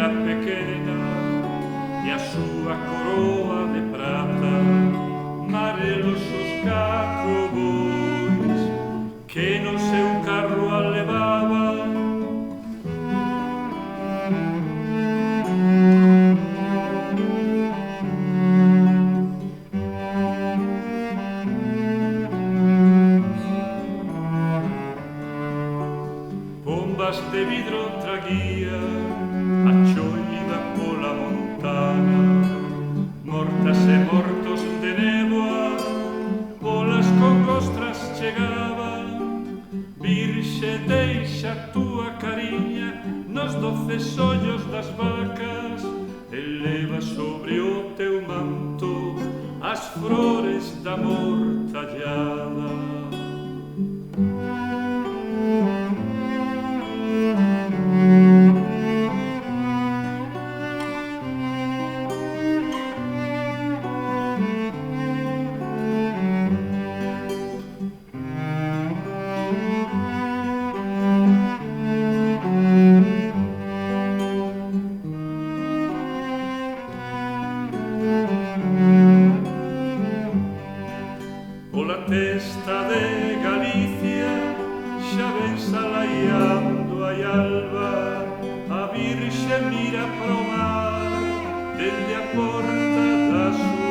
era pequena e a súa coroa de prata, marelos os 4 bois que no seu carro a levaban. Bombas de vidro traguía a choiva pola montana, mortas e mortos de néboa polas congostras chegaban. Virxe, deixa a túa cariña nos 12 ollos das vacas e leva sobre o teu manto as flores da mortallada. Pola testa de Galicia xa ven salaiando a alba, a Virxe mira pro mar dende a porta da súa